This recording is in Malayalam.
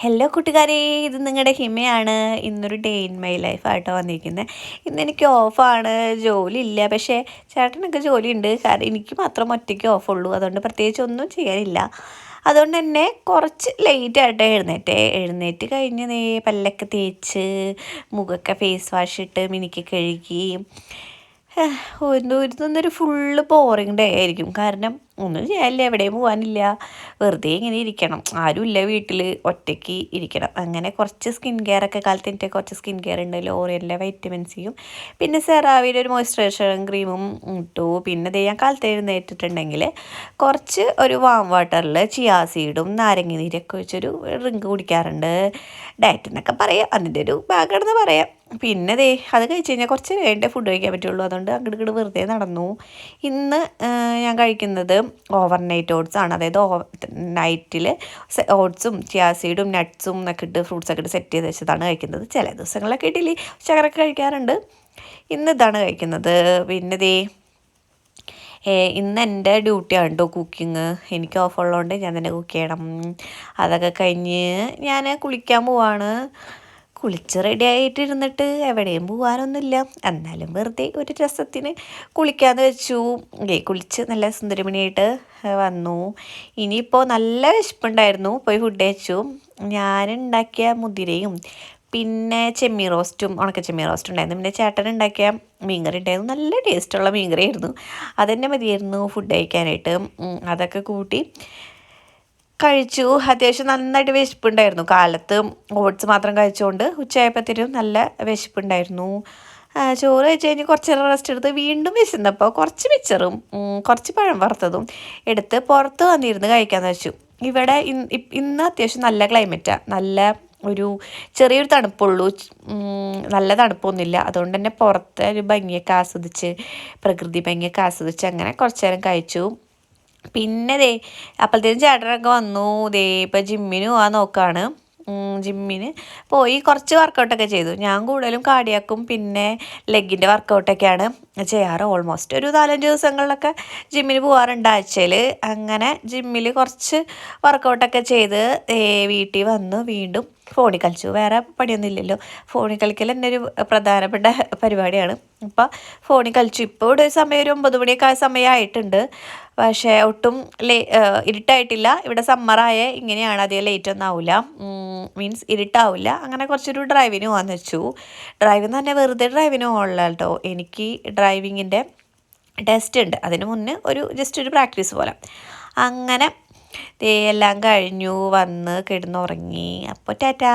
ഹലോ കൂട്ടുകാരെ, ഇത് നിങ്ങളുടെ ഹിമയാണ്. ഇന്നൊരു ഡേ ഇൻ മൈ ലൈഫ് ആയിട്ടോ വന്നിരിക്കുന്നത്. ഇന്നെനിക്ക് ഓഫാണ്, ജോലി ഇല്ല. പക്ഷേ ചേട്ടനൊക്കെ ജോലിയുണ്ട്. കാരണം എനിക്ക് മാത്രം ഒറ്റയ്ക്ക് ഓഫുള്ളൂ. അതുകൊണ്ട് പ്രത്യേകിച്ച് ഒന്നും ചെയ്യാനില്ല. അതുകൊണ്ട് തന്നെ കുറച്ച് ലേറ്റായിട്ട് എഴുന്നേറ്റ് കഴിഞ്ഞ് പല്ലൊക്കെ തേച്ച് മുഖമൊക്കെ ഫേസ് വാഷ് ഇട്ട് മിനുക്കി കഴുകി ഇന്നൊരു ഫുള്ള് ബോറിങ് ഡേ ആയിരിക്കും. കാരണം ഒന്നും ചെയ്യാനില്ല, എവിടെയും പോകാനില്ല, വെറുതെ ഇങ്ങനെ ഇരിക്കണം. ആരുമില്ല വീട്ടിൽ, ഒറ്റയ്ക്ക് ഇരിക്കണം. അങ്ങനെ കുറച്ച് സ്കിൻ കെയർ ഒക്കെ കാലത്തിൻ്റെ കുറച്ച് സ്കിൻ കെയർ ഉണ്ട്. ലോറിയലിലെ വൈറ്റമിൻ സിയും പിന്നെ സെറാവിയുടെ ഒരു മോയ്സ്ചറൈസർ ക്രീമും ഇട്ടു. പിന്നെ ഞാൻ കാലത്ത് എഴുന്നേറ്റിട്ടുണ്ടെങ്കിൽ കുറച്ച് ഒരു വാം വാട്ടറിൽ ചിയാ സീഡും നാരങ്ങ നീരൊക്കെ വെച്ചൊരു ഡ്രിങ്ക് കുടിക്കാറുണ്ട്. ഡയറ്റ് എന്നൊക്കെ പറയാം, അതിൻ്റെ ഒരു ഭാഗമാണെന്ന് പറയാം. പിന്നെ അത് കഴിച്ച് കഴിഞ്ഞാൽ കുറച്ച് കഴിഞ്ഞിട്ടേ ഫുഡ് കഴിക്കാൻ പറ്റുള്ളൂ. അതുകൊണ്ട് അങ്ങോട്ട് വെറുതെ നടന്നു. ഇന്ന് ഞാൻ കഴിക്കുന്നത് ഓവർനൈറ്റ് ഓട്സ് ആണ്. അതായത് നൈറ്റിൽ ഓട്സും ചിയാസീഡും നട്ട്സും ഒക്കെ ഇട്ട് ഫ്രൂട്ട്സൊക്കെ ഇട്ട് സെറ്റ് ചെയ്ത് വെച്ചതാണ് കഴിക്കുന്നത്. ചില ദിവസങ്ങളിലൊക്കെ ഇഡ്ഡലി ശകരമൊക്കെ കഴിക്കാറുണ്ട്. ഇന്ന് ഇതാണ് കഴിക്കുന്നത്. പിന്നെ ഇന്ന് എൻ്റെ ഡ്യൂട്ടിയാണ് കേട്ടോ കുക്കിങ്. എനിക്ക് ഓഫ് ഉള്ളതുകൊണ്ട് ഞാൻ തന്നെ കുക്ക് ചെയ്യണം. അതൊക്കെ കഴിഞ്ഞ് ഞാൻ കുളിക്കാൻ പോവാണ്. കുളിച്ച് റെഡി ആയിട്ടിരുന്നിട്ട് എവിടെയും പോകാനൊന്നുമില്ല. എന്നാലും വെറുതെ ഒരു രസത്തിന് കുളിക്കാമെന്ന് വെച്ചു. കുളിച്ച് നല്ല സുന്ദരമണിയായിട്ട് വന്നു. ഇനിയിപ്പോൾ നല്ല വിശപ്പുണ്ടായിരുന്നു, പോയി ഫുഡ് കഴിച്ചു. ഞാനുണ്ടാക്കിയ മുതിരയും പിന്നെ ചെമ്മീൻ റോസ്റ്റും ഉണക്ക ചെമ്മീൻ റോസ്റ്റും ഉണ്ടായിരുന്നു. പിന്നെ ചേട്ടൻ ഉണ്ടാക്കിയ മീൻകറി ഉണ്ടായിരുന്നു. നല്ല ടേസ്റ്റുള്ള മീൻകറി ആയിരുന്നു. അതുതന്നെ മതിയായിരുന്നു ഫുഡ് കഴിക്കാനായിട്ട്. അതൊക്കെ കൂട്ടി കഴിച്ചു. അത്യാവശ്യം നന്നായിട്ട് വിശപ്പുണ്ടായിരുന്നു. കാലത്ത് ഓട്സ് മാത്രം കഴിച്ചുകൊണ്ട് ഉച്ചയായപ്പോഴത്തേനും നല്ല വിശപ്പുണ്ടായിരുന്നു. ചോറ് കഴിച്ച് കഴിഞ്ഞ് കുറച്ച് നേരം റെസ്റ്റ് എടുത്ത് വീണ്ടും വിശന്നപ്പോൾ കുറച്ച് മിച്ചറും കുറച്ച് പഴം വറുത്തതും എടുത്ത് പുറത്ത് വന്നിരുന്ന് കഴിക്കാമെന്ന് വെച്ചു. ഇവിടെ ഇന്ന് അത്യാവശ്യം നല്ല ക്ലൈമറ്റാണ്. നല്ല ഒരു ചെറിയൊരു തണുപ്പുള്ളൂ, നല്ല തണുപ്പൊന്നുമില്ല. അതുകൊണ്ട് തന്നെ പുറത്തെ ഒരു ഭംഗിയൊക്കെ ആസ്വദിച്ച്, പ്രകൃതി ഭംഗിയൊക്കെ ആസ്വദിച്ച് അങ്ങനെ കുറച്ച് നേരം കഴിച്ചു. പിന്നെ അപ്പോഴത്തേനും ചേട്ടനൊക്കെ വന്നു. ഇപ്പം ജിമ്മിന് പോകാൻ നോക്കുകയാണ്. ജിമ്മിന് പോയി കുറച്ച് വർക്കൗട്ടൊക്കെ ചെയ്തു. ഞാൻ കൂടുതലും കാർഡിയാക്കും പിന്നെ ലെഗിൻ്റെ വർക്കൗട്ടൊക്കെയാണ് ചെയ്യാറ്. ഓൾമോസ്റ്റ് ഒരു 4-5 ദിവസങ്ങളിലൊക്കെ ജിമ്മിന് പോകാറുണ്ട് ആഴ്ചയിൽ. അങ്ങനെ ജിമ്മിൽ കുറച്ച് വർക്കൗട്ടൊക്കെ ചെയ്ത് വീട്ടിൽ വന്ന് വീണ്ടും ഫോണിൽ കളിച്ചു. വേറെ പണിയൊന്നും ഇല്ലല്ലോ, ഫോണിൽ കളിക്കൽ എൻ്റെ ഒരു പ്രധാനപ്പെട്ട പരിപാടിയാണ്. അപ്പം ഫോണിൽ കളിച്ചു. ഇപ്പോൾ ഇവിടെ സമയം ഒരു 9 മണിയൊക്കെ ആയ സമയമായിട്ടുണ്ട്. പക്ഷേ ഒട്ടും ഇരുട്ടായിട്ടില്ല. ഇവിടെ സമ്മറായ ഇങ്ങനെയാണ്, അധികം ലേറ്റ് ഒന്നും ആവില്ല, മീൻസ് ഇരുട്ടാവില്ല. അങ്ങനെ കുറച്ചൊരു ഡ്രൈവിന് പോകാമെന്ന് വെച്ചു. ഡ്രൈവിന് തന്നെ വെറുതെ ഡ്രൈവിന് പോകണില്ല കേട്ടോ. എനിക്ക് ഡ്രൈവിങ്ങിൻ്റെ ടെസ്റ്റ് ഉണ്ട്. അതിന് മുന്നേ ജസ്റ്റ് ഒരു പ്രാക്ടീസ് പോലെ. അങ്ങനെ എല്ലാം കഴിഞ്ഞു വന്ന് കിടന്നുറങ്ങി. അപ്പോൾ ടാറ്റാ.